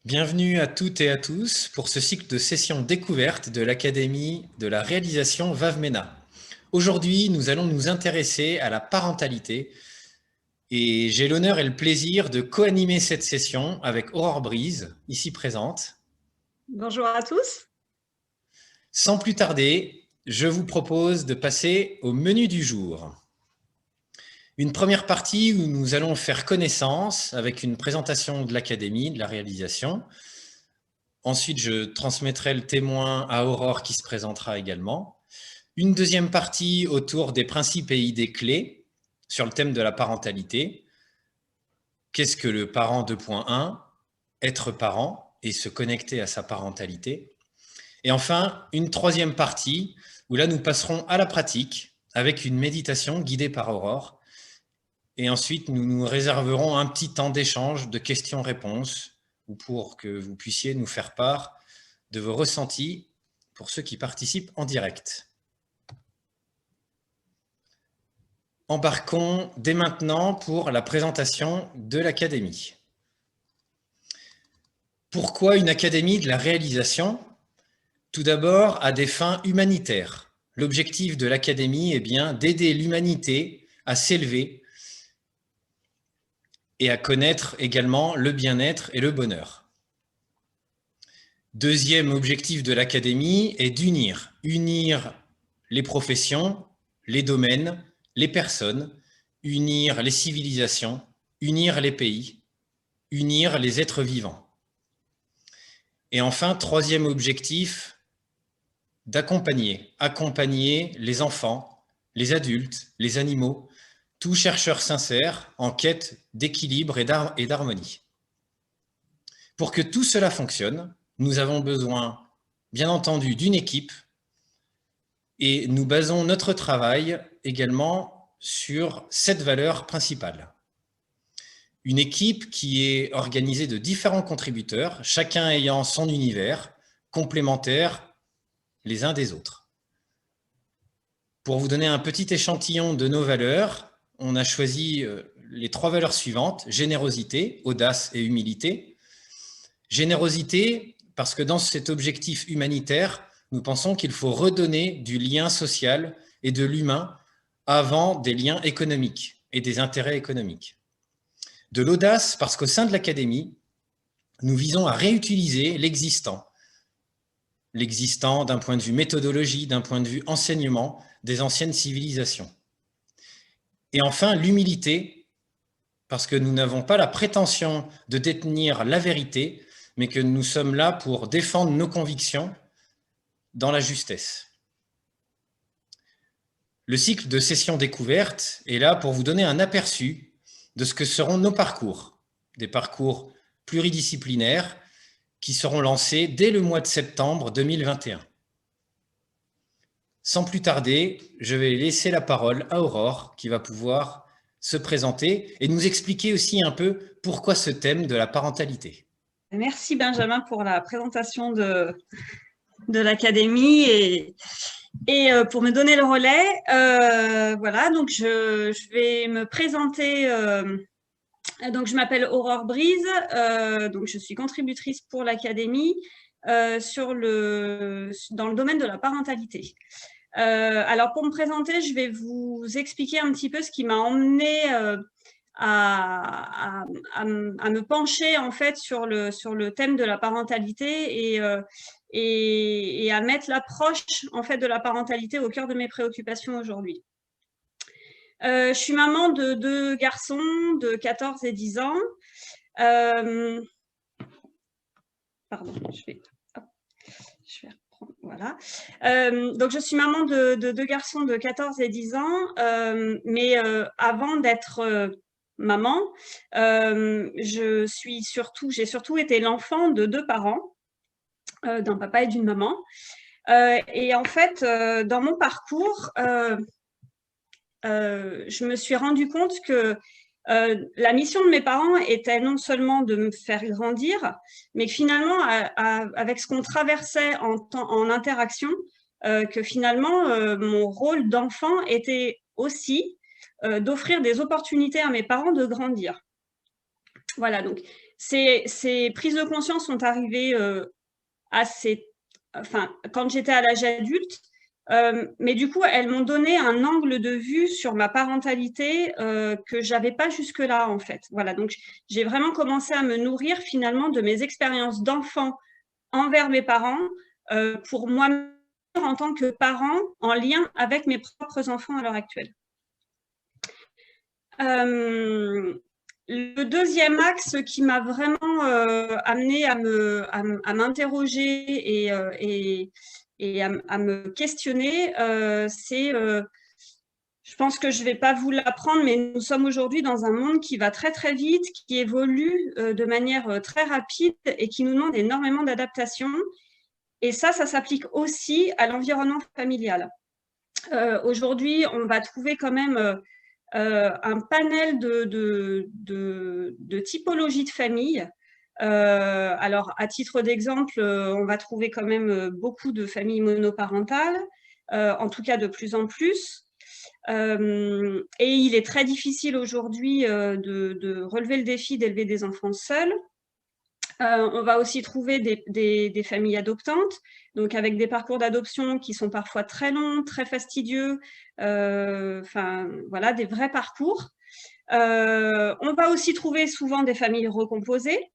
Bienvenue à toutes et à tous pour ce cycle de sessions découvertes de l'Académie de la réalisation Wavmena. Aujourd'hui, nous allons nous intéresser à la parentalité et j'ai l'honneur et le plaisir de co-animer cette session avec Aurore Brise, ici présente. Bonjour à tous. Sans plus tarder, je vous propose de passer au menu du jour. Une première partie où nous allons faire connaissance avec une présentation de l'Académie de la réalisation. Ensuite, je transmettrai le témoin à Aurore qui se présentera également. Une deuxième partie autour des principes et idées clés sur le thème de la parentalité. Qu'est-ce que le parent 2.1 ? Être parent et se connecter à sa parentalité. Et enfin, une troisième partie où là, nous passerons à la pratique avec une méditation guidée par Aurore. Et ensuite, nous nous réserverons un petit temps d'échange, de questions-réponses, ou pour que vous puissiez nous faire part de vos ressentis pour ceux qui participent en direct. Embarquons dès maintenant pour la présentation de l'Académie. Pourquoi une Académie de la réalisation ? Tout d'abord, à des fins humanitaires. L'objectif de l'Académie est bien d'aider l'humanité à s'élever et à connaître également le bien-être et le bonheur. Deuxième objectif de l'Académie est d'unir les professions, les domaines, les personnes, unir les civilisations, unir les pays, unir les êtres vivants. Et enfin, troisième objectif, d'accompagner les enfants, les adultes, les animaux, tout chercheur sincère en quête d'équilibre et d'harmonie. Pour que tout cela fonctionne, nous avons besoin, bien entendu, d'une équipe et nous basons notre travail également sur 7 valeurs principales. Une équipe qui est organisée de différents contributeurs, chacun ayant son univers, complémentaires les uns des autres. Pour vous donner un petit échantillon de nos valeurs, on a choisi les 3 valeurs suivantes, générosité, audace et humilité. Générosité, parce que dans cet objectif humanitaire, nous pensons qu'il faut redonner du lien social et de l'humain avant des liens économiques et des intérêts économiques. De l'audace, parce qu'au sein de l'Académie, nous visons à réutiliser l'existant d'un point de vue méthodologie, d'un point de vue enseignement des anciennes civilisations. Et enfin, l'humilité, parce que nous n'avons pas la prétention de détenir la vérité, mais que nous sommes là pour défendre nos convictions dans la justesse. Le cycle de sessions découvertes est là pour vous donner un aperçu de ce que seront nos parcours, des parcours pluridisciplinaires qui seront lancés dès le mois de septembre 2021. Sans plus tarder, je vais laisser la parole à Aurore qui va pouvoir se présenter et nous expliquer aussi un peu pourquoi ce thème de la parentalité. Merci Benjamin pour la présentation de l'Académie et pour me donner le relais. Voilà, donc je vais me présenter. Donc je m'appelle Aurore Brise, donc je suis contributrice pour l'Académie dans le domaine de la parentalité. Alors pour me présenter, je vais vous expliquer un petit peu ce qui m'a emmenée à me pencher en fait sur le thème de la parentalité et à mettre l'approche en fait de la parentalité au cœur de mes préoccupations aujourd'hui. Je suis maman de 2 garçons de 14 et 10 ans. Pardon, je vais reprendre, voilà. Donc, je suis maman de 2 garçons de 14 et 10 ans, mais avant d'être maman, j'ai surtout été l'enfant de 2 parents, d'un papa et d'une maman. Et en fait, dans mon parcours, je me suis rendu compte que la mission de mes parents était non seulement de me faire grandir, mais finalement, avec ce qu'on traversait en interaction, que finalement, mon rôle d'enfant était aussi d'offrir des opportunités à mes parents de grandir. Voilà, donc ces prises de conscience sont arrivées quand j'étais à l'âge adulte, mais du coup, elles m'ont donné un angle de vue sur ma parentalité que je n'avais pas jusque-là, en fait. Voilà, donc j'ai vraiment commencé à me nourrir finalement de mes expériences d'enfant envers mes parents pour moi en tant que parent en lien avec mes propres enfants à l'heure actuelle. Le deuxième axe qui m'a vraiment amené à m'interroger et à me questionner, c'est, je pense que je ne vais pas vous l'apprendre, mais nous sommes aujourd'hui dans un monde qui va très très vite, qui évolue de manière très rapide et qui nous demande énormément d'adaptation. Et ça s'applique aussi à l'environnement familial. Aujourd'hui, on va trouver quand même un panel de typologies de familles. Alors, à titre d'exemple, on va trouver quand même beaucoup de familles monoparentales, en tout cas de plus en plus. Et il est très difficile aujourd'hui de relever le défi d'élever des enfants seuls. On va aussi trouver des familles adoptantes, donc avec des parcours d'adoption qui sont parfois très longs, très fastidieux, voilà, des vrais parcours. On va aussi trouver souvent des familles recomposées,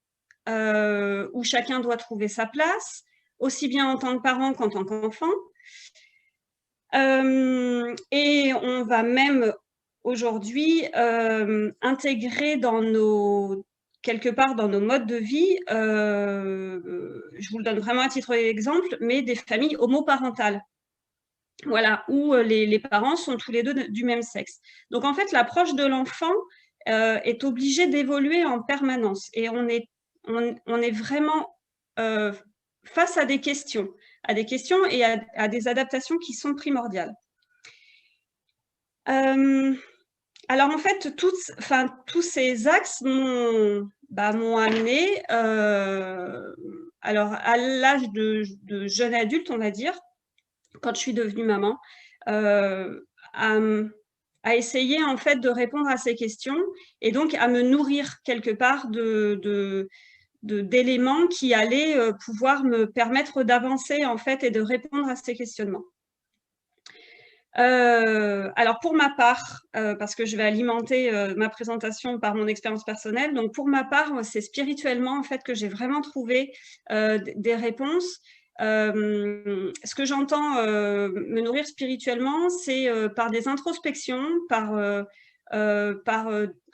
où chacun doit trouver sa place, aussi bien en tant que parent qu'en tant qu'enfant. Et on va même aujourd'hui intégrer quelque part dans nos modes de vie, je vous le donne vraiment à titre d'exemple, mais des familles homoparentales. Voilà, où les parents sont tous les deux du même sexe. Donc en fait, l'approche de l'enfant est obligée d'évoluer en permanence et on est vraiment face à des questions et à des adaptations qui sont primordiales. Alors en fait, tous ces axes m'ont amené, alors à l'âge de jeune adulte, on va dire, quand je suis devenue maman, à essayer en fait de répondre à ces questions et donc à me nourrir quelque part d'éléments qui allaient pouvoir me permettre d'avancer en fait et de répondre à ces questionnements. Alors pour ma part, parce que je vais alimenter ma présentation par mon expérience personnelle, donc pour ma part, c'est spirituellement en fait que j'ai vraiment trouvé des réponses. Ce que j'entends me nourrir spirituellement, c'est par des introspections, par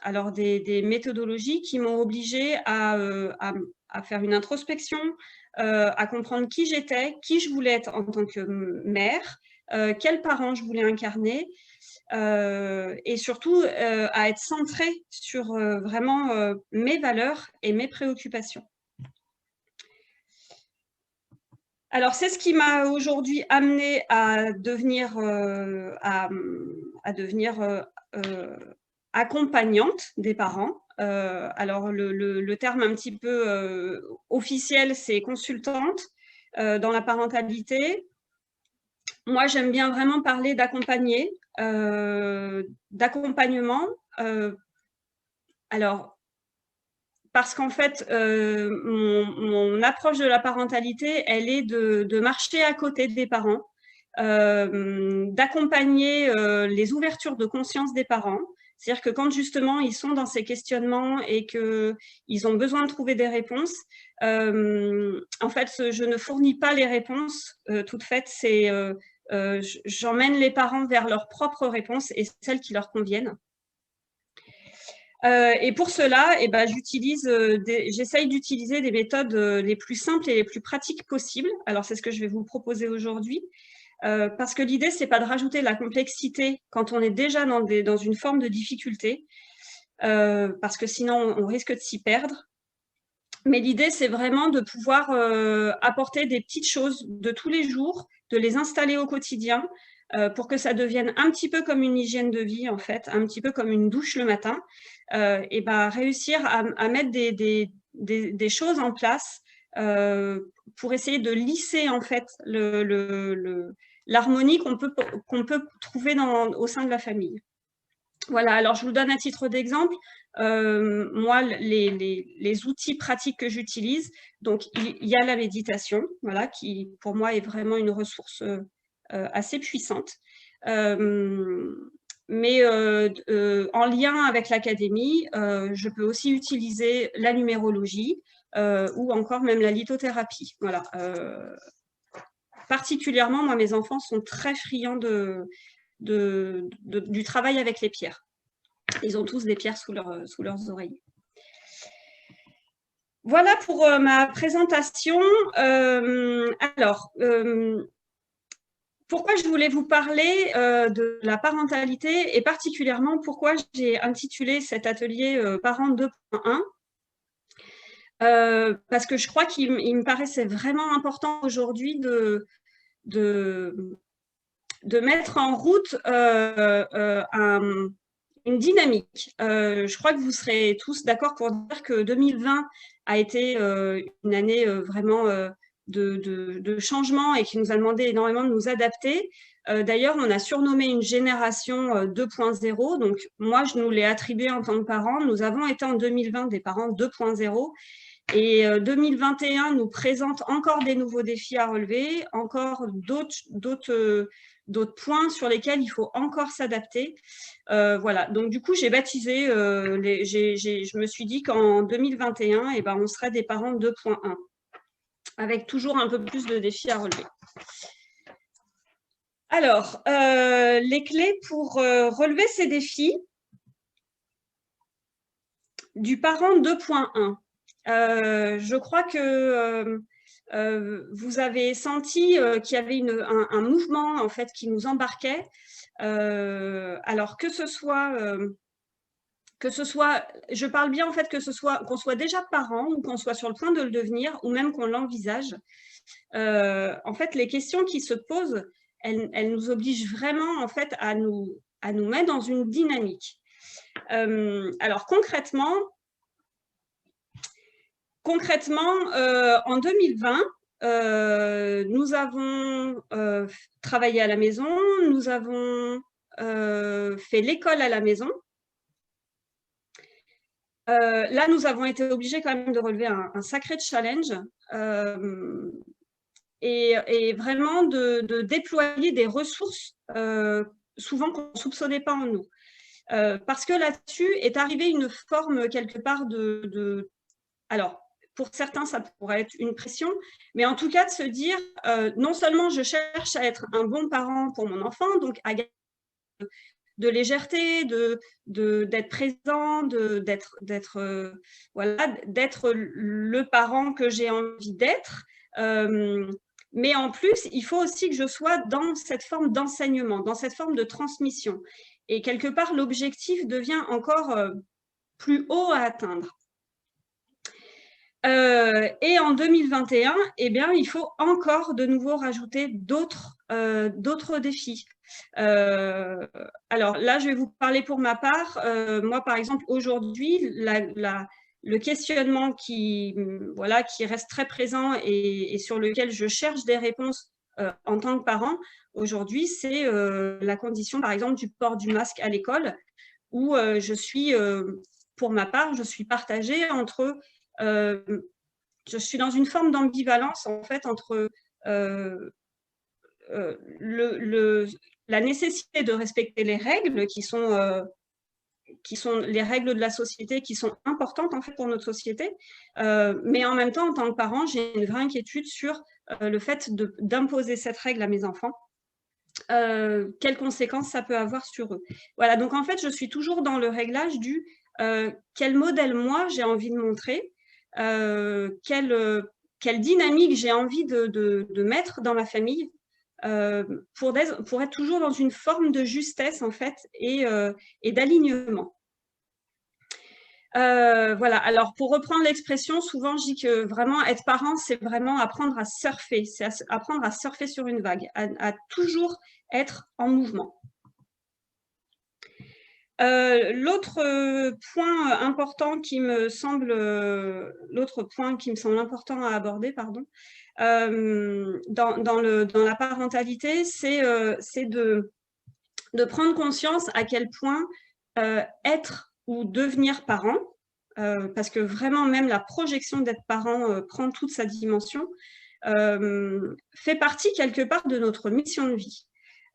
alors des méthodologies qui m'ont obligée à faire une introspection, à comprendre qui j'étais, qui je voulais être en tant que mère, quels parents je voulais incarner, et surtout à être centrée sur vraiment mes valeurs et mes préoccupations. Alors, c'est ce qui m'a aujourd'hui amenée à devenir, accompagnante des parents. Alors, le terme un petit peu officiel, c'est consultante dans la parentalité. Moi, j'aime bien vraiment parler d'accompagner, d'accompagnement. Alors, parce qu'en fait, mon approche de la parentalité, elle est de marcher à côté des parents, d'accompagner les ouvertures de conscience des parents. C'est-à-dire que quand justement ils sont dans ces questionnements et qu'ils ont besoin de trouver des réponses, en fait, je ne fournis pas les réponses toutes faites. J'emmène les parents vers leurs propres réponses et celles qui leur conviennent. Et pour cela, j'essaye d'utiliser des méthodes les plus simples et les plus pratiques possibles. Alors, c'est ce que je vais vous proposer aujourd'hui. Parce que l'idée, ce n'est pas de rajouter de la complexité quand on est déjà dans une forme de difficulté, parce que sinon, on risque de s'y perdre. Mais l'idée, c'est vraiment de pouvoir apporter des petites choses de tous les jours, de les installer au quotidien, pour que ça devienne un petit peu comme une hygiène de vie, en fait, un petit peu comme une douche le matin, et réussir à mettre des choses en place pour essayer de lisser, en fait, l'harmonie qu'on peut trouver au sein de la famille. Voilà, alors je vous donne à titre d'exemple, moi, les outils pratiques que j'utilise, donc il y a la méditation, voilà, qui pour moi est vraiment une ressource assez puissante. Mais en lien avec l'académie, je peux aussi utiliser la numérologie ou encore même la lithothérapie. Voilà. Particulièrement, moi, mes enfants sont très friands du travail avec les pierres. Ils ont tous des pierres sous leurs oreilles. Voilà pour ma présentation. Alors, pourquoi je voulais vous parler de la parentalité et particulièrement pourquoi j'ai intitulé cet atelier Parents 2.1 parce que je crois qu'il me paraissait vraiment important aujourd'hui de mettre en route une dynamique. Je crois que vous serez tous d'accord pour dire que 2020 a été une année vraiment de changement et qui nous a demandé énormément de nous adapter. D'ailleurs, on a surnommé une génération 2.0. Donc, moi, je nous l'ai attribué en tant que parents. Nous avons été en 2020 des parents 2.0. Et 2021 nous présente encore des nouveaux défis à relever, encore d'autres points sur lesquels il faut encore s'adapter. Voilà, donc du coup, j'ai baptisé, je me suis dit qu'en 2021, eh ben, on serait des parents 2.1, avec toujours un peu plus de défis à relever. Alors, les clés pour relever ces défis du parent 2.1. Je crois que vous avez senti qu'il y avait un mouvement en fait qui nous embarquait. Alors que ce soit, je parle bien en fait qu'on soit déjà parent ou qu'on soit sur le point de le devenir ou même qu'on l'envisage. En fait, les questions qui se posent, elles nous obligent vraiment en fait à nous mettre dans une dynamique. Alors concrètement, en 2020, nous avons travaillé à la maison, nous avons fait l'école à la maison. Là, nous avons été obligés quand même de relever un sacré challenge et vraiment de déployer des ressources souvent qu'on ne soupçonnait pas en nous. Parce que là-dessus est arrivée une forme quelque part alors, pour certains, ça pourrait être une pression, mais en tout cas de se dire, non seulement je cherche à être un bon parent pour mon enfant, donc à gagner de légèreté, d'être présent, d'être le parent que j'ai envie d'être, mais en plus, il faut aussi que je sois dans cette forme d'enseignement, dans cette forme de transmission. Et quelque part, l'objectif devient encore plus haut à atteindre. Et en 2021, eh bien, il faut encore de nouveau rajouter d'autres défis. Alors là, je vais vous parler pour ma part. Moi, par exemple, aujourd'hui, le questionnement qui reste très présent et sur lequel je cherche des réponses en tant que parent, aujourd'hui, c'est la condition, par exemple, du port du masque à l'école, où pour ma part, je suis partagée entre... je suis dans une forme d'ambivalence en fait entre la nécessité de respecter les règles qui sont les règles de la société qui sont importantes en fait pour notre société, mais en même temps en tant que parent j'ai une vraie inquiétude sur le fait d'imposer cette règle à mes enfants. Quelles conséquences ça peut avoir sur eux. Voilà, donc en fait je suis toujours dans le réglage du quel modèle moi j'ai envie de montrer, quelle dynamique j'ai envie de mettre dans ma famille pour être toujours dans une forme de justesse en fait et d'alignement. Voilà, alors pour reprendre l'expression, souvent je dis que vraiment être parent, c'est vraiment apprendre à surfer, c'est apprendre à surfer sur une vague, à toujours être en mouvement. L'autre point important qui me semble important à aborder, pardon, dans la parentalité, c'est de prendre conscience à quel point être ou devenir parent, parce que vraiment même la projection d'être parent prend toute sa dimension, fait partie quelque part de notre mission de vie.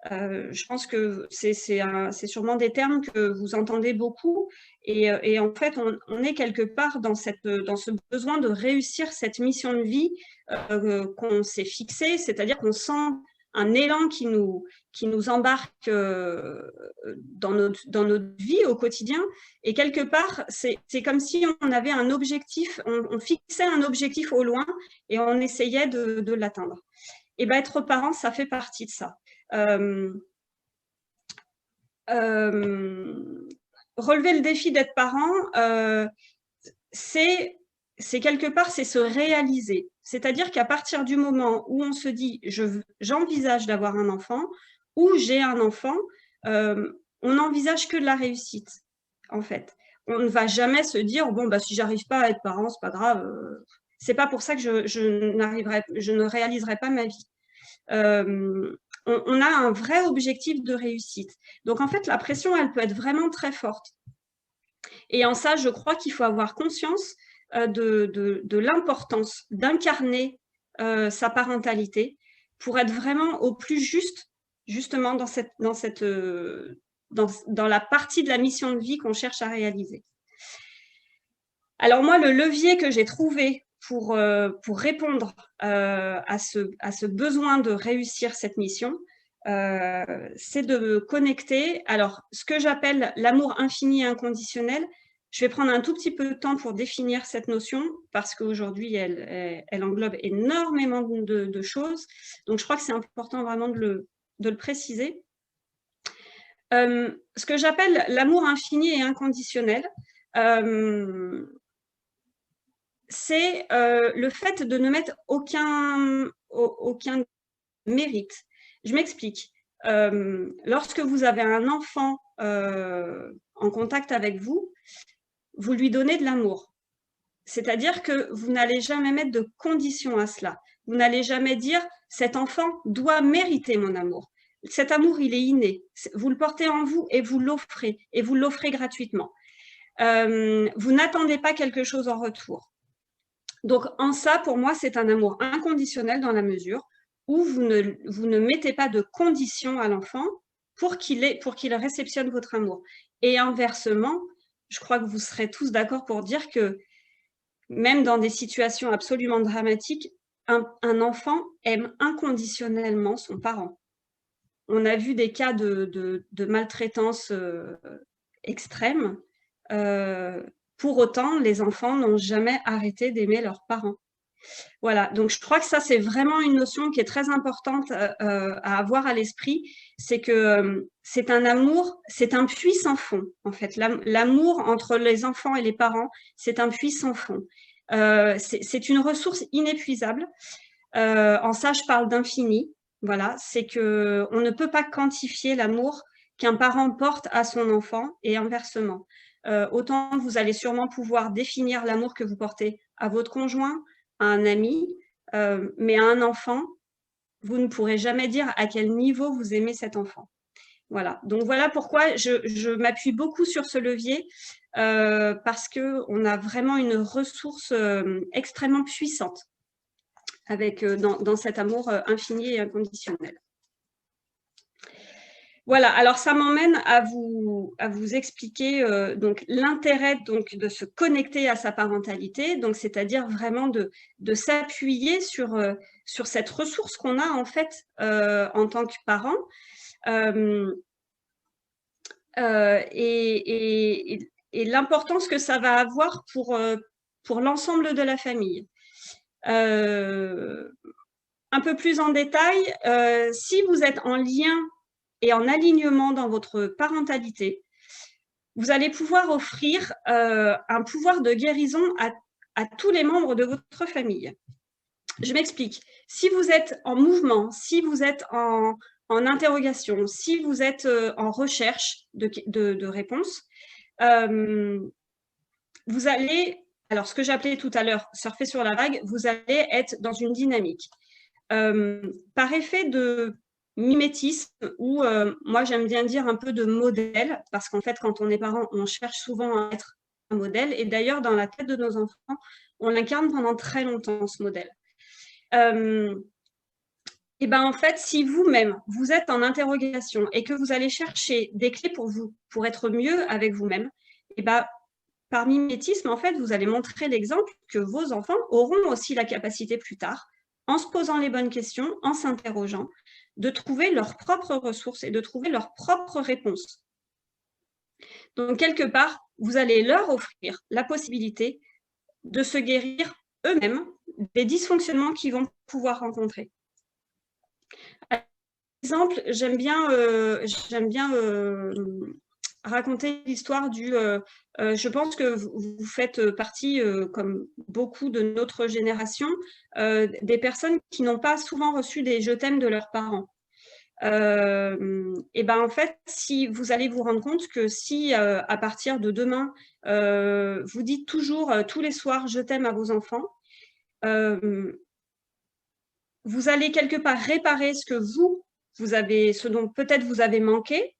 Je pense que c'est sûrement des termes que vous entendez beaucoup et en fait on est quelque part dans ce besoin de réussir cette mission de vie qu'on s'est fixée, c'est-à-dire qu'on sent un élan qui nous embarque dans notre vie au quotidien et quelque part c'est comme si on avait un objectif, on fixait un objectif au loin et on essayait de l'atteindre. Et bien être parent, ça fait partie de ça. Relever le défi d'être parent, c'est quelque part, c'est se réaliser. C'est-à-dire qu'à partir du moment où on se dit j'envisage d'avoir un enfant ou j'ai un enfant, on n'envisage que de la réussite, en fait. On ne va jamais se dire bon bah si j'arrive pas à être parent, c'est pas grave. C'est pas pour ça que je ne réaliserai pas ma vie. On a un vrai objectif de réussite. Donc, en fait, la pression, elle peut être vraiment très forte. Et en ça, je crois qu'il faut avoir conscience de l'importance d'incarner sa parentalité pour être vraiment au plus juste, justement, dans la partie de la mission de vie qu'on cherche à réaliser. Alors moi, le levier que j'ai trouvé pour répondre à ce besoin de réussir cette mission, c'est de me connecter. Alors, ce que j'appelle l'amour infini et inconditionnel, je vais prendre un tout petit peu de temps pour définir cette notion parce qu'aujourd'hui, elle englobe énormément de choses. Donc, je crois que c'est important vraiment de le préciser. Ce que j'appelle l'amour infini et inconditionnel, c'est le fait de ne mettre aucun mérite. Je m'explique. Lorsque vous avez un enfant en contact avec vous, vous lui donnez de l'amour. C'est-à-dire que vous n'allez jamais mettre de conditions à cela. Vous n'allez jamais dire « cet enfant doit mériter mon amour ». Cet amour, il est inné. Vous le portez en vous et vous l'offrez gratuitement. Vous n'attendez pas quelque chose en retour. Donc, en ça, pour moi, c'est un amour inconditionnel dans la mesure où vous ne mettez pas de conditions à l'enfant pour qu'il réceptionne votre amour. Et inversement, je crois que vous serez tous d'accord pour dire que même dans des situations absolument dramatiques, un enfant aime inconditionnellement son parent. On a vu des cas de maltraitance extrême. Pour autant, les enfants n'ont jamais arrêté d'aimer leurs parents. Voilà, donc je crois que ça, c'est vraiment une notion qui est très importante à avoir à l'esprit. C'est que c'est un amour, c'est un puits sans fond, en fait. L'amour entre les enfants et les parents, c'est un puits sans fond. C'est une ressource inépuisable. En ça, je parle d'infini. Voilà, c'est qu'on ne peut pas quantifier l'amour qu'un parent porte à son enfant et inversement. Autant vous allez sûrement pouvoir définir l'amour que vous portez à votre conjoint, à un ami, mais à un enfant, vous ne pourrez jamais dire à quel niveau vous aimez cet enfant. Voilà, donc voilà pourquoi je m'appuie beaucoup sur ce levier, parce qu'on a vraiment une ressource extrêmement puissante avec, dans cet amour infini et inconditionnel. Voilà, alors ça m'emmène à vous expliquer donc l'intérêt de se connecter à sa parentalité, donc c'est-à-dire vraiment de s'appuyer sur cette ressource qu'on a en fait en tant que parent et l'importance que ça va avoir pour l'ensemble de la famille. Un peu plus en détail, si vous êtes en lien et en alignement dans votre parentalité, vous allez pouvoir offrir un pouvoir de guérison à tous les membres de votre famille. Je m'explique. Si vous êtes en mouvement, si vous êtes en interrogation, si vous êtes en recherche de réponses, vous allez, alors ce que j'appelais tout à l'heure surfer sur la vague, vous allez être dans une dynamique. Par effet de mimétisme ou, moi j'aime bien dire un peu de modèle, parce qu'en fait, quand on est parent, on cherche souvent à être un modèle. Et d'ailleurs, dans la tête de nos enfants, on l'incarne pendant très longtemps, ce modèle. Et ben en fait, si vous-même, vous êtes en interrogation et que vous allez chercher des clés pour vous, pour être mieux avec vous-même, et ben par mimétisme, en fait, vous allez montrer l'exemple que vos enfants auront aussi la capacité plus tard, en se posant les bonnes questions, en s'interrogeant, de trouver leurs propres ressources et de trouver leurs propres réponses. Donc, quelque part, vous allez leur offrir la possibilité de se guérir eux-mêmes des dysfonctionnements qu'ils vont pouvoir rencontrer. Par exemple, j'aime bien raconter l'histoire du... je pense que vous faites partie, comme beaucoup de notre génération, des personnes qui n'ont pas souvent reçu des « je t'aime » de leurs parents. Et ben en fait, si vous allez vous rendre compte que si à partir de demain, vous dites toujours tous les soirs « je t'aime » à vos enfants, vous allez quelque part réparer ce que ce dont peut-être vous avez manqué.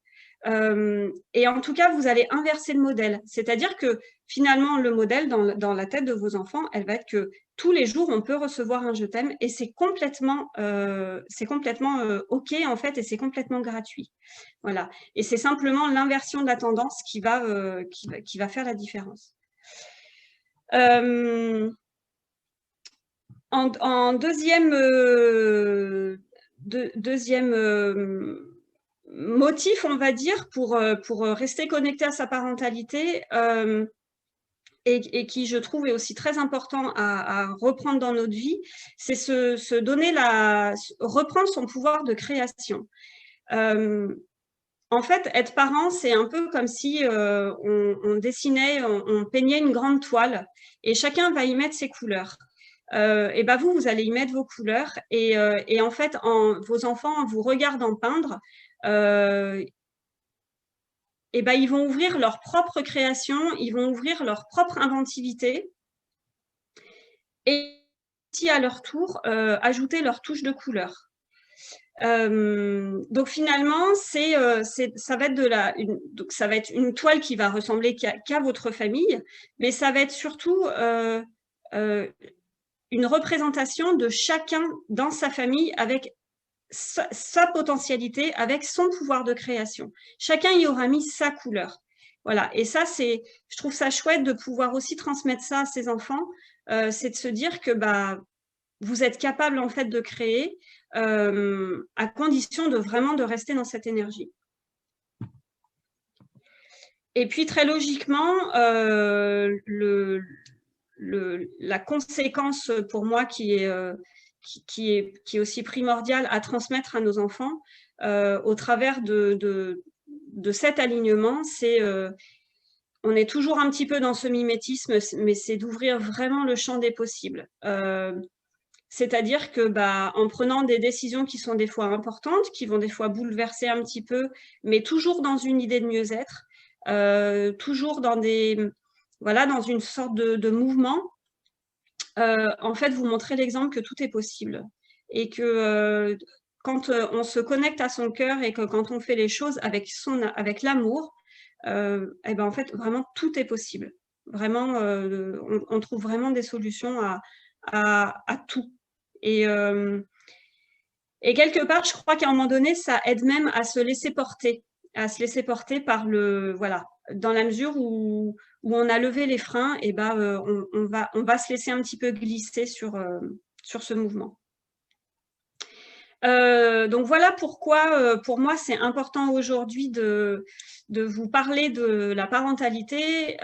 Et en tout cas, vous allez inverser le modèle. C'est-à-dire que finalement, le modèle dans la tête de vos enfants, elle va être que tous les jours, on peut recevoir un « je t'aime » et c'est complètement OK en fait et c'est complètement gratuit. Voilà. Et c'est simplement l'inversion de la tendance qui va faire la différence. En deuxième motif, on va dire, pour rester connecté à sa parentalité, et qui, je trouve, est aussi très important à reprendre dans notre vie, c'est reprendre son pouvoir de création. En fait, être parent, c'est un peu comme si on dessinait, on peignait une grande toile et chacun va y mettre ses couleurs. Et ben vous allez y mettre vos couleurs et en fait, vos enfants, en vous regardant peindre, et ben ils vont ouvrir leur propre création, ils vont ouvrir leur propre inventivité et aussi à leur tour ajouter leur touche de couleur. Donc finalement, ça va être ça va être une toile qui va ressembler qu'à votre famille, mais ça va être surtout une représentation de chacun dans sa famille avec sa potentialité, avec son pouvoir de création. Chacun y aura mis sa couleur. Voilà. Et ça, je trouve ça chouette de pouvoir aussi transmettre ça à ses enfants. C'est de se dire que vous êtes capable en fait de créer à condition de vraiment de rester dans cette énergie. Et puis très logiquement, la conséquence pour moi qui est aussi primordiale à transmettre à nos enfants au travers de cet alignement, c'est on est toujours un petit peu dans ce mimétisme, mais c'est d'ouvrir vraiment le champ des possibles. C'est-à-dire que en prenant des décisions qui sont des fois importantes, qui vont des fois bouleverser un petit peu, mais toujours dans une idée de mieux-être, toujours dans dans une sorte de mouvement, en fait, vous montrez l'exemple que tout est possible. Et que quand on se connecte à son cœur et que quand on fait les choses avec l'amour, et ben en fait, vraiment, tout est possible. Vraiment, on trouve vraiment des solutions à tout. Et quelque part, je crois qu'à un moment donné, ça aide même à se laisser porter par voilà, dans la mesure où on a levé les freins, et on va se laisser un petit peu glisser sur ce mouvement. Donc voilà pourquoi, pour moi, c'est important aujourd'hui de vous parler de la parentalité,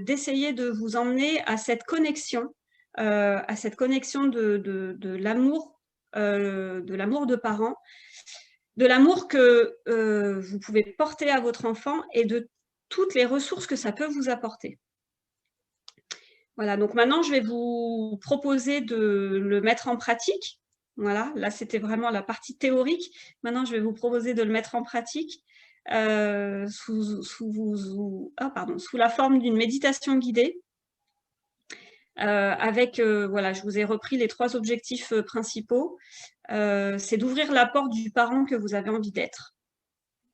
d'essayer de vous emmener à cette connexion de l'amour, de parents, de l'amour que vous pouvez porter à votre enfant et de toutes les ressources que ça peut vous apporter. Voilà, donc maintenant, je vais vous proposer de le mettre en pratique. Voilà, là, c'était vraiment la partie théorique. Maintenant, je vais vous proposer de le mettre en pratique sous la forme d'une méditation guidée. Voilà, je vous ai repris les 3 objectifs principaux. C'est d'ouvrir la porte du parent que vous avez envie d'être.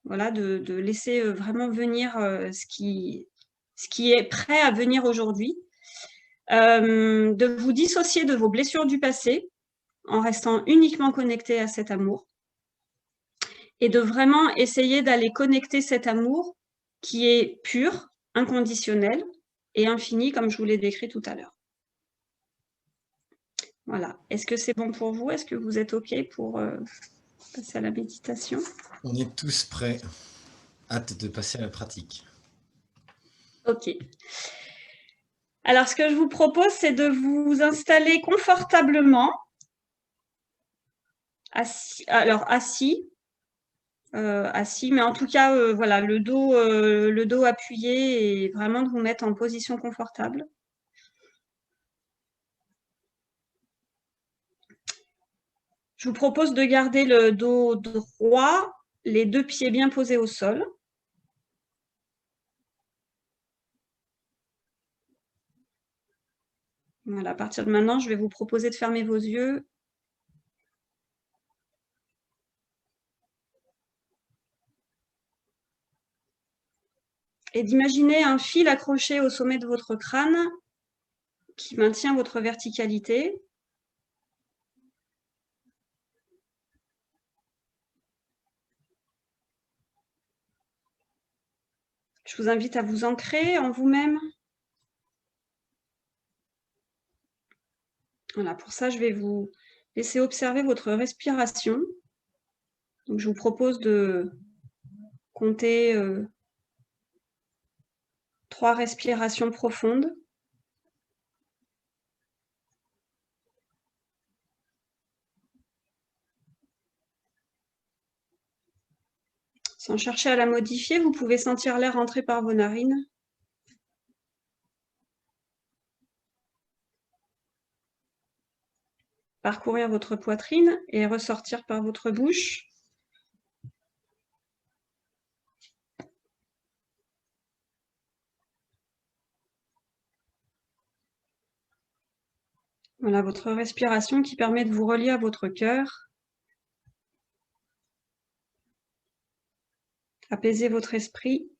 Voilà, de laisser vraiment venir ce qui est prêt à venir aujourd'hui. De vous dissocier de vos blessures du passé en restant uniquement connecté à cet amour. Et de vraiment essayer d'aller connecter cet amour qui est pur, inconditionnel et infini, comme je vous l'ai décrit tout à l'heure. Voilà. Est-ce que c'est bon pour vous? Est-ce que vous êtes OK pour passer à la méditation? On est tous prêts. Hâte de passer à la pratique. OK. Alors, ce que je vous propose, c'est de vous installer confortablement, assis, mais en tout cas, voilà, le dos appuyé et vraiment de vous mettre en position confortable. Je vous propose de garder le dos droit, les 2 pieds bien posés au sol. Voilà, à partir de maintenant, je vais vous proposer de fermer vos yeux. Et d'imaginer un fil accroché au sommet de votre crâne qui maintient votre verticalité. Je vous invite à vous ancrer en vous-même. Voilà, pour ça, je vais vous laisser observer votre respiration. Donc, je vous propose de compter 3 respirations profondes. Sans chercher à la modifier, vous pouvez sentir l'air entrer par vos narines. Parcourir votre poitrine et ressortir par votre bouche. Voilà votre respiration qui permet de vous relier à votre cœur. Apaiser votre esprit.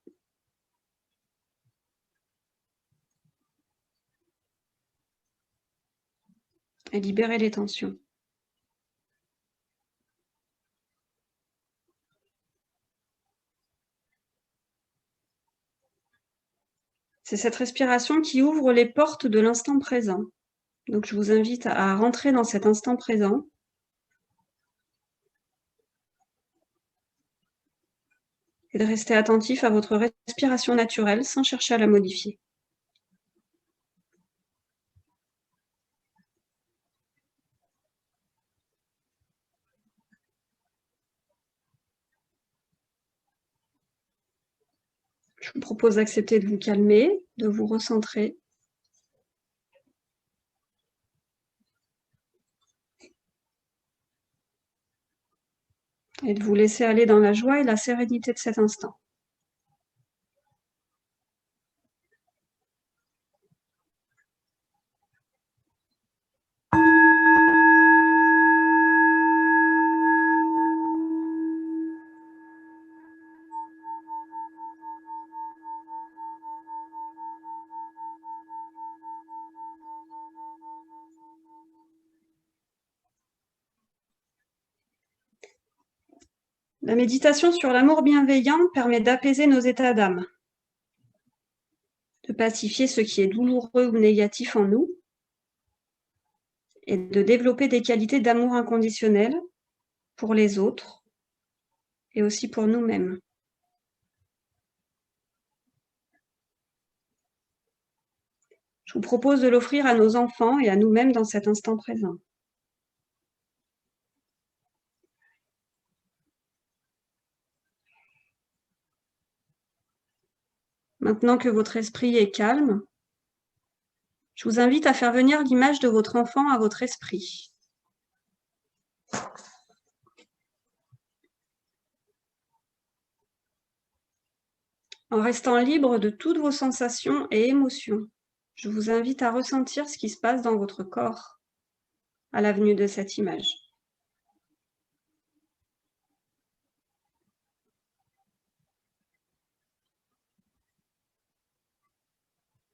Et libérer les tensions. C'est cette respiration qui ouvre les portes de l'instant présent. Donc, je vous invite à rentrer dans cet instant présent. Et de rester attentif à votre respiration naturelle sans chercher à la modifier. Je vous propose d'accepter de vous calmer, de vous recentrer. Et de vous laisser aller dans la joie et la sérénité de cet instant. La méditation sur l'amour bienveillant permet d'apaiser nos états d'âme, de pacifier ce qui est douloureux ou négatif en nous, et de développer des qualités d'amour inconditionnel pour les autres et aussi pour nous-mêmes. Je vous propose de l'offrir à nos enfants et à nous-mêmes dans cet instant présent. Maintenant que votre esprit est calme, je vous invite à faire venir l'image de votre enfant à votre esprit. En restant libre de toutes vos sensations et émotions. Je vous invite à ressentir ce qui se passe dans votre corps à la venue de cette image.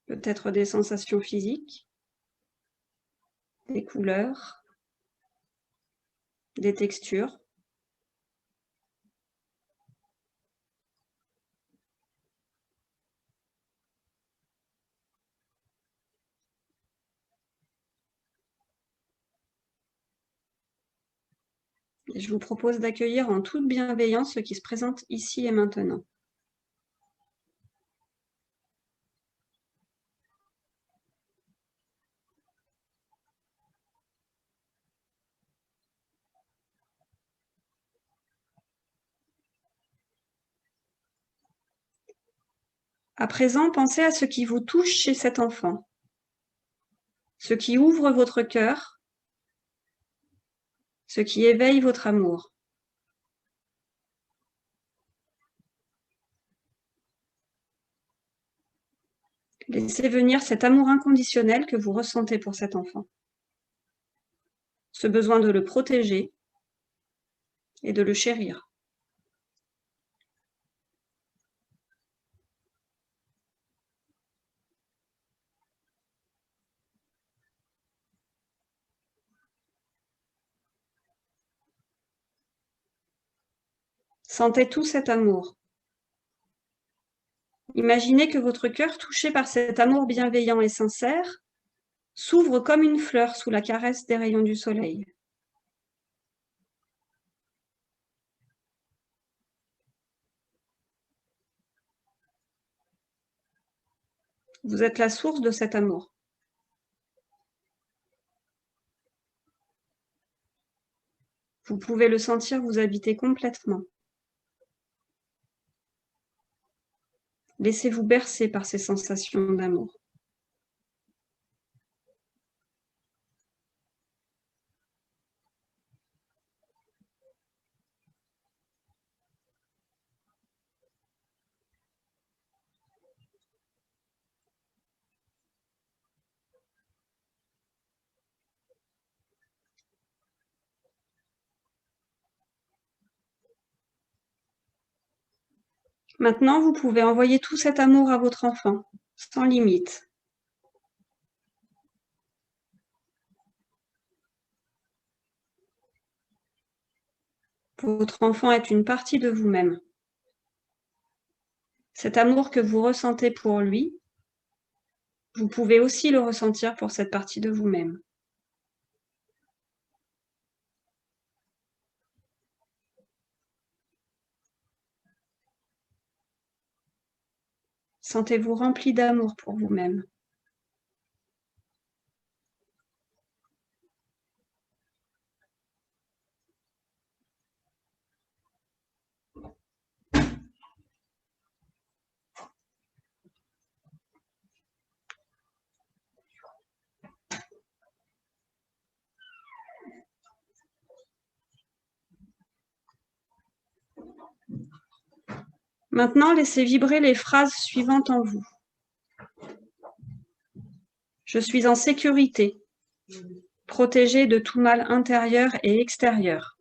Peut-être des sensations physiques, des couleurs, des textures. Et je vous propose d'accueillir en toute bienveillance ce qui se présente ici et maintenant. À présent, pensez à ce qui vous touche chez cet enfant, ce qui ouvre votre cœur, ce qui éveille votre amour. Laissez venir cet amour inconditionnel que vous ressentez pour cet enfant, ce besoin de le protéger et de le chérir. Sentez tout cet amour. Imaginez que votre cœur, touché par cet amour bienveillant et sincère, s'ouvre comme une fleur sous la caresse des rayons du soleil. Vous êtes la source de cet amour. Vous pouvez le sentir vous habiter complètement. Laissez-vous bercer par ces sensations d'amour. Maintenant, vous pouvez envoyer tout cet amour à votre enfant, sans limite. Votre enfant est une partie de vous-même. Cet amour que vous ressentez pour lui, vous pouvez aussi le ressentir pour cette partie de vous-même. Sentez-vous rempli d'amour pour vous-même. Maintenant, laissez vibrer les phrases suivantes en vous. Je suis en sécurité, protégée de tout mal intérieur et extérieur.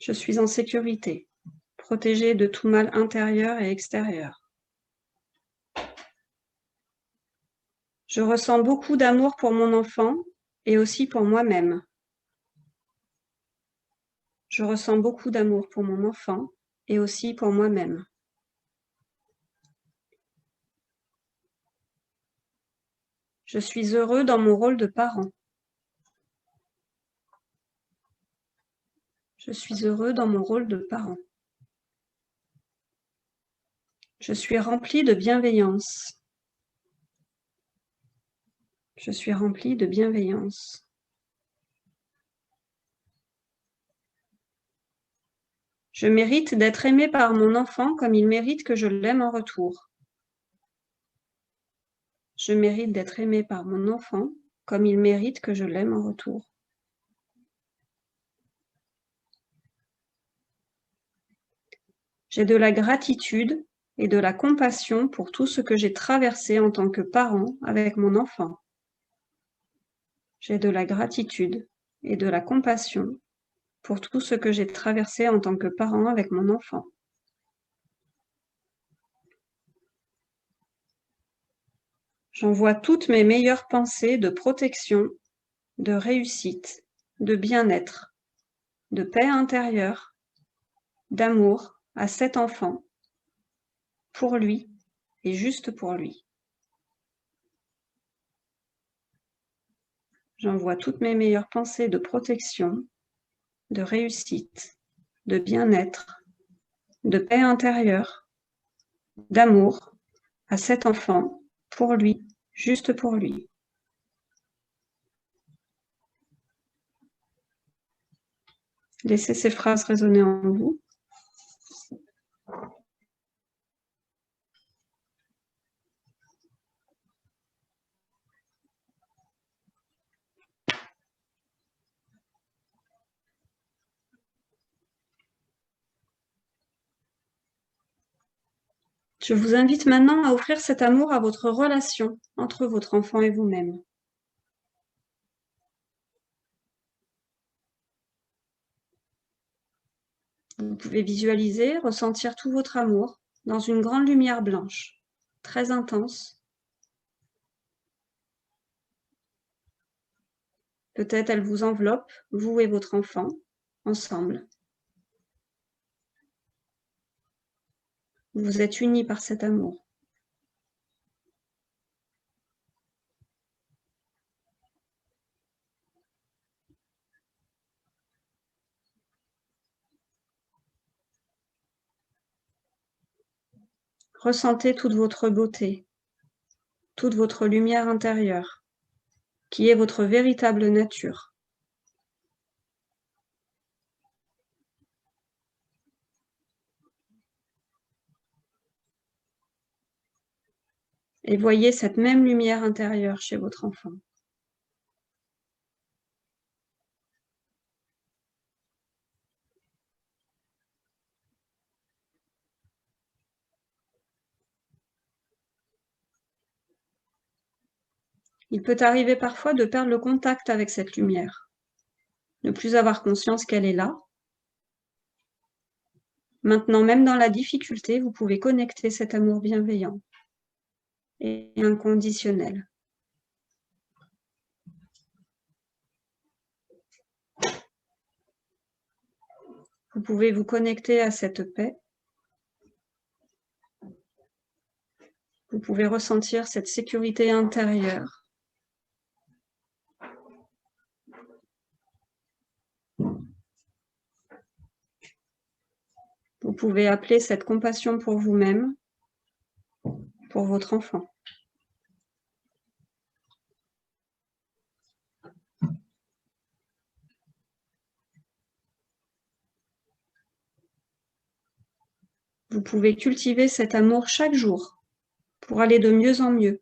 Je suis en sécurité, protégée de tout mal intérieur et extérieur. Je ressens beaucoup d'amour pour mon enfant et aussi pour moi-même. Je ressens beaucoup d'amour pour mon enfant et aussi pour moi-même. Je suis heureux dans mon rôle de parent. Je suis heureux dans mon rôle de parent. Je suis rempli de bienveillance. Je suis rempli de bienveillance. Je mérite d'être aimé par mon enfant comme il mérite que je l'aime en retour. Je mérite d'être aimé par mon enfant comme il mérite que je l'aime en retour. J'ai de la gratitude et de la compassion pour tout ce que j'ai traversé en tant que parent avec mon enfant. J'ai de la gratitude et de la compassion pour tout ce que j'ai traversé en tant que parent avec mon enfant. J'envoie toutes mes meilleures pensées de protection, de réussite, de bien-être, de paix intérieure, d'amour à cet enfant, pour lui et juste pour lui. J'envoie toutes mes meilleures pensées de protection, de réussite, de bien-être, de paix intérieure, d'amour à cet enfant, pour lui, juste pour lui. Laissez ces phrases résonner en vous. Je vous invite maintenant à offrir cet amour à votre relation entre votre enfant et vous-même. Vous pouvez visualiser, ressentir tout votre amour dans une grande lumière blanche, très intense. Peut-être elle vous enveloppe, vous et votre enfant, ensemble. Vous êtes unis par cet amour. Ressentez toute votre beauté, toute votre lumière intérieure, qui est votre véritable nature. Et voyez cette même lumière intérieure chez votre enfant. Il peut arriver parfois de perdre le contact avec cette lumière, ne plus avoir conscience qu'elle est là. Maintenant, même dans la difficulté, vous pouvez connecter cet amour bienveillant et inconditionnel. Vous pouvez vous connecter à cette paix. Vous pouvez ressentir cette sécurité intérieure. Vous pouvez appeler cette compassion pour vous-même, pour votre enfant. Vous pouvez cultiver cet amour chaque jour pour aller de mieux en mieux,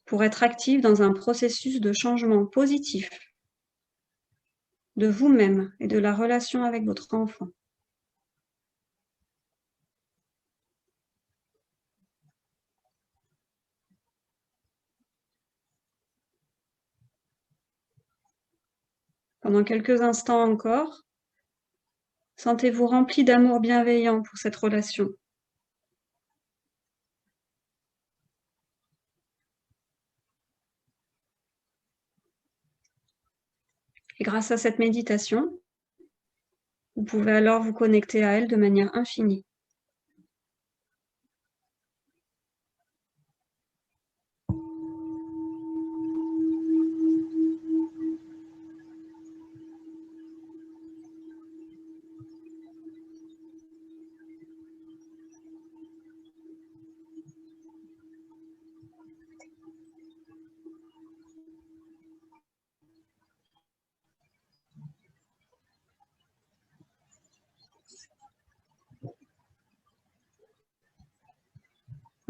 pour être actif dans un processus de changement positif de vous-même et de la relation avec votre enfant. Pendant quelques instants encore, sentez-vous rempli d'amour bienveillant pour cette relation. Et grâce à cette méditation, vous pouvez alors vous connecter à elle de manière infinie.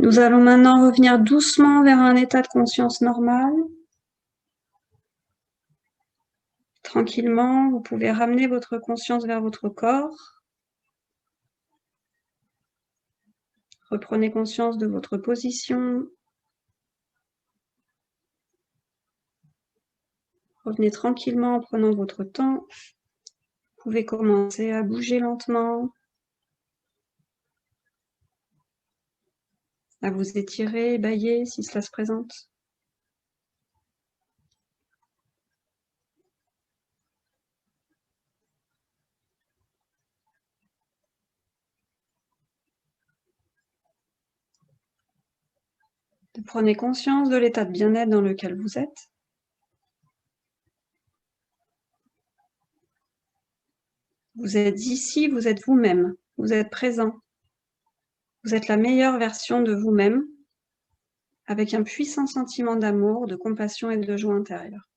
Nous allons maintenant revenir doucement vers un état de conscience normal. Tranquillement, vous pouvez ramener votre conscience vers votre corps. Reprenez conscience de votre position. Revenez tranquillement en prenant votre temps. Vous pouvez commencer à bouger lentement, à vous étirer, bâiller si cela se présente. Prenez conscience de l'état de bien-être dans lequel vous êtes. Vous êtes ici, vous êtes vous-même, vous êtes présent. Vous êtes la meilleure version de vous-même, avec un puissant sentiment d'amour, de compassion et de joie intérieure.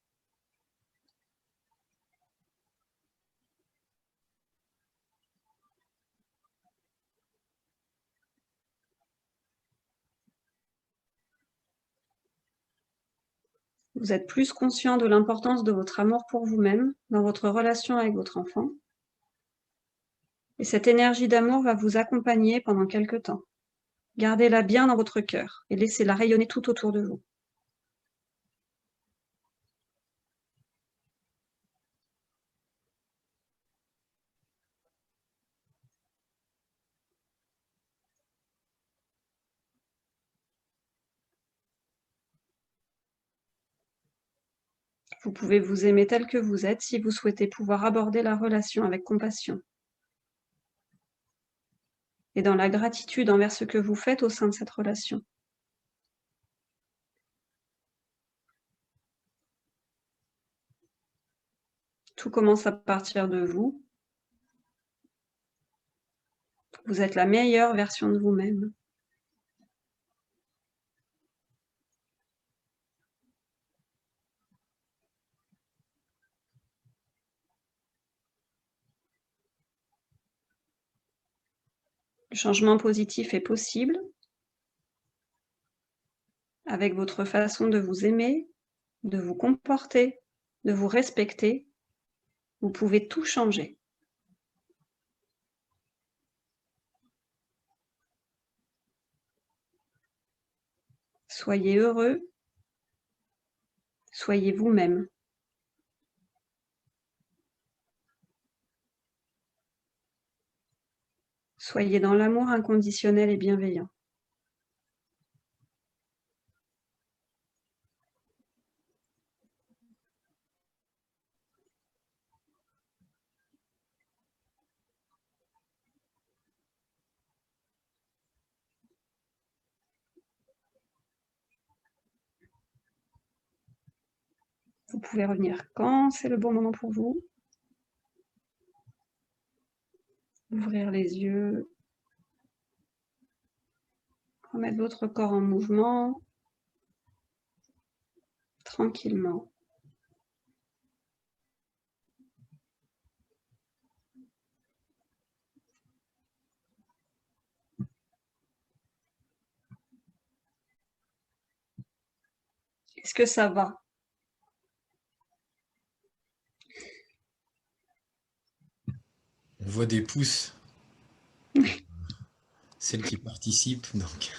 Vous êtes plus conscient de l'importance de votre amour pour vous-même dans votre relation avec votre enfant. Et cette énergie d'amour va vous accompagner pendant quelque temps. Gardez-la bien dans votre cœur et laissez-la rayonner tout autour de vous. Vous pouvez vous aimer tel que vous êtes si vous souhaitez pouvoir aborder la relation avec compassion. Et dans la gratitude envers ce que vous faites au sein de cette relation. Tout commence à partir de vous. Vous êtes la meilleure version de vous-même. Le changement positif est possible avec votre façon de vous aimer, de vous comporter, de vous respecter. Vous pouvez tout changer. Soyez heureux, soyez vous-même. Soyez dans l'amour inconditionnel et bienveillant. Vous pouvez revenir quand c'est le bon moment pour vous. Ouvrir les yeux. Remettre votre corps en mouvement. Tranquillement. Est-ce que ça va? On voit des pouces. Celles qui participent, donc.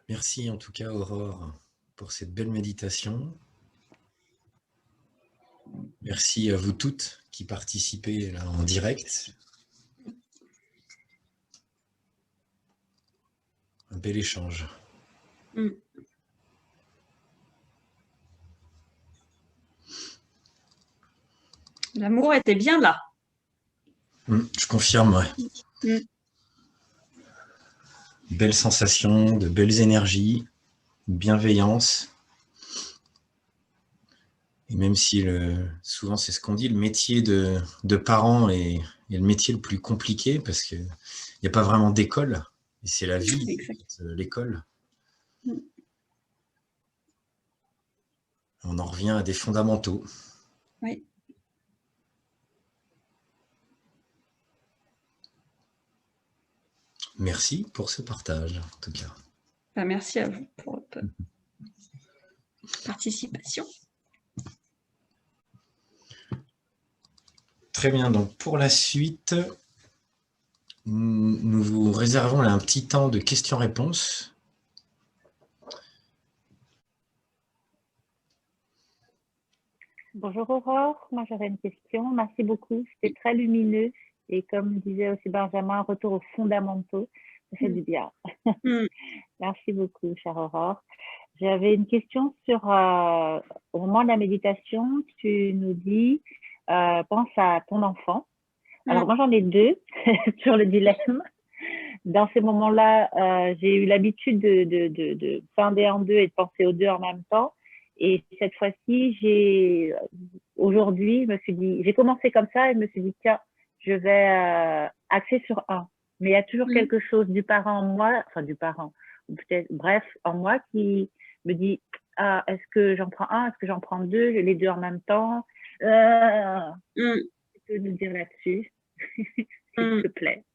Merci en tout cas, Aurore, pour cette belle méditation. Merci à vous toutes qui participez là en direct. Un bel échange. L'amour était bien là. Je confirme, ouais. Belles sensations, de belles énergies, bienveillance. Et même si souvent c'est ce qu'on dit, le métier de parent est le métier le plus compliqué parce qu'il n'y a pas vraiment d'école. Et c'est la vie, l'école. On en revient à des fondamentaux. Oui. Merci pour ce partage, en tout cas. Merci à vous pour votre participation. Très bien. Donc, pour la suite, nous vous réservons là un petit temps de questions-réponses. Bonjour Aurore, moi j'aurais une question. Merci beaucoup, c'était très lumineux et comme disait aussi Benjamin, un retour aux fondamentaux, ça fait du bien. Merci beaucoup, chère Aurore. J'avais une question sur, au moment de la méditation, tu nous dis, pense à ton enfant. Alors moi j'en ai deux sur le dilemme. Dans ces moments-là, j'ai eu l'habitude de scinder en deux et de penser aux deux en même temps. Et cette fois-ci, aujourd'hui, je me suis dit, j'ai commencé comme ça et je me suis dit, tiens, je vais axer sur un. Mais il y a toujours quelque chose du parent en moi, enfin du parent, ou peut-être, bref, en moi qui me dit, ah, est-ce que j'en prends un, est-ce que j'en prends deux, les deux en même temps? Tu peux nous dire là-dessus, s'il te plaît?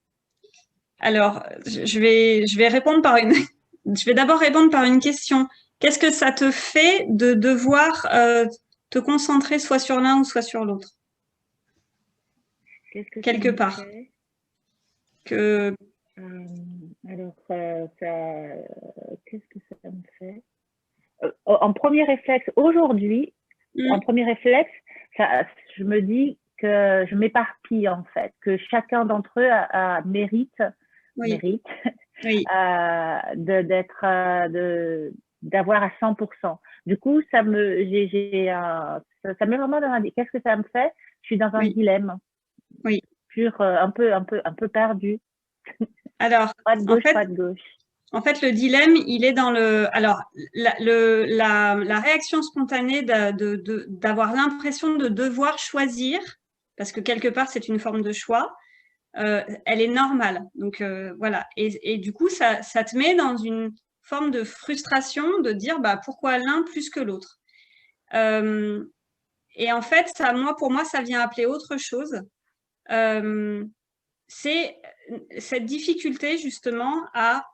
Alors, je vais répondre par une. Je vais d'abord répondre par une question. Qu'est-ce que ça te fait de devoir te concentrer soit sur l'un ou soit sur l'autre? Quelque part. Alors, qu'est-ce que ça me fait? En premier réflexe, aujourd'hui, en premier réflexe, je me dis que je m'éparpille en fait, que chacun d'entre eux mérite d'avoir à 100%. Du coup, ça me met vraiment dans qu'est-ce que ça me fait? Je suis dans un dilemme. Un peu perdu. Alors, pas de gauche, pas de gauche. En fait, le dilemme, il est dans le. Alors, la réaction spontanée d'avoir l'impression de devoir choisir, parce que quelque part, c'est une forme de choix, elle est normale. Donc, voilà. Et du coup, ça te met dans une forme de frustration de dire bah, pourquoi l'un plus que l'autre. Et en fait, pour moi, ça vient appeler autre chose. C'est cette difficulté, justement, à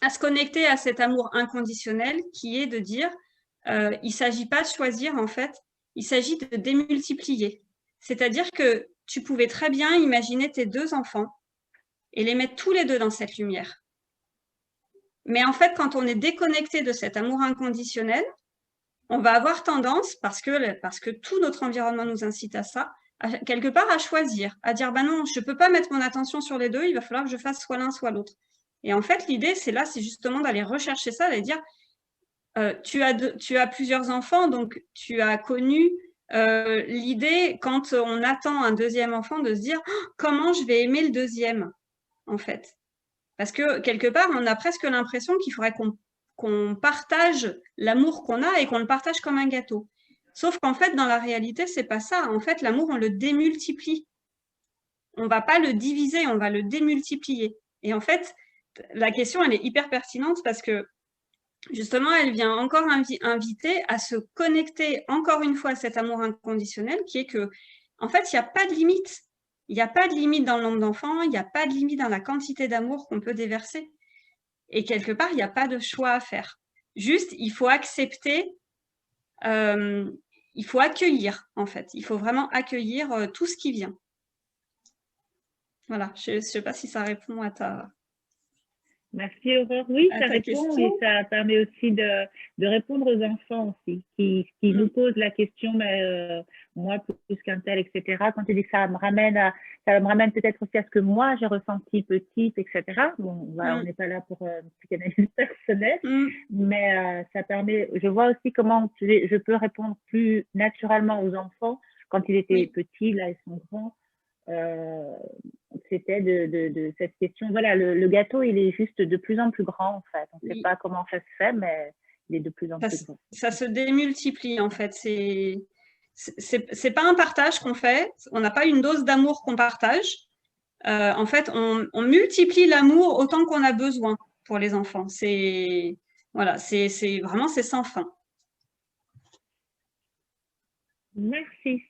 se connecter à cet amour inconditionnel qui est de dire il ne s'agit pas de choisir en fait, il s'agit de démultiplier. C'est-à-dire que tu pouvais très bien imaginer tes deux enfants et les mettre tous les deux dans cette lumière. Mais en fait, quand on est déconnecté de cet amour inconditionnel, on va avoir tendance, parce que tout notre environnement nous incite à ça, quelque part à choisir, à dire bah non, je ne peux pas mettre mon attention sur les deux, il va falloir que je fasse soit l'un soit l'autre. Et en fait, l'idée, c'est justement d'aller rechercher ça, d'aller dire, tu as plusieurs enfants, donc tu as connu l'idée, quand on attend un deuxième enfant, de se dire comment je vais aimer le deuxième, en fait. Parce que quelque part, on a presque l'impression qu'il faudrait qu'on partage l'amour qu'on a et qu'on le partage comme un gâteau. Sauf qu'en fait, dans la réalité, c'est pas ça. En fait, l'amour, on le démultiplie. On va pas le diviser, on va le démultiplier. Et en fait, la question, elle est hyper pertinente parce que justement, elle vient encore inviter à se connecter encore une fois à cet amour inconditionnel qui est que, en fait, il n'y a pas de limite. Il n'y a pas de limite dans le nombre d'enfants, il n'y a pas de limite dans la quantité d'amour qu'on peut déverser. Et quelque part, il n'y a pas de choix à faire. Juste, il faut accepter, il faut accueillir, en fait. Il faut vraiment accueillir tout ce qui vient. Voilà, je ne sais pas si ça répond à ta... Merci Aurore. Oui, ça répond et ça permet aussi de répondre aux enfants aussi, qui nous posent la question, mais moi plus qu'un tel, etc. Quand tu dis que ça me ramène peut-être aussi à ce que moi j'ai ressenti petite, etc. Bon, voilà, on n'est pas là pour une psychanalyse personnelle, mais ça permet, je vois aussi comment je peux répondre plus naturellement aux enfants quand ils étaient petits, là ils sont grands. C'était de cette question. Voilà, le gâteau, il est juste de plus en plus grand, en fait. On ne sait pas comment ça se fait, mais il est de plus en plus grand. Ça se démultiplie, en fait. C'est pas un partage qu'on fait. On n'a pas une dose d'amour qu'on partage. En fait, on multiplie l'amour autant qu'on a besoin pour les enfants. Voilà, c'est vraiment, c'est sans fin. Merci.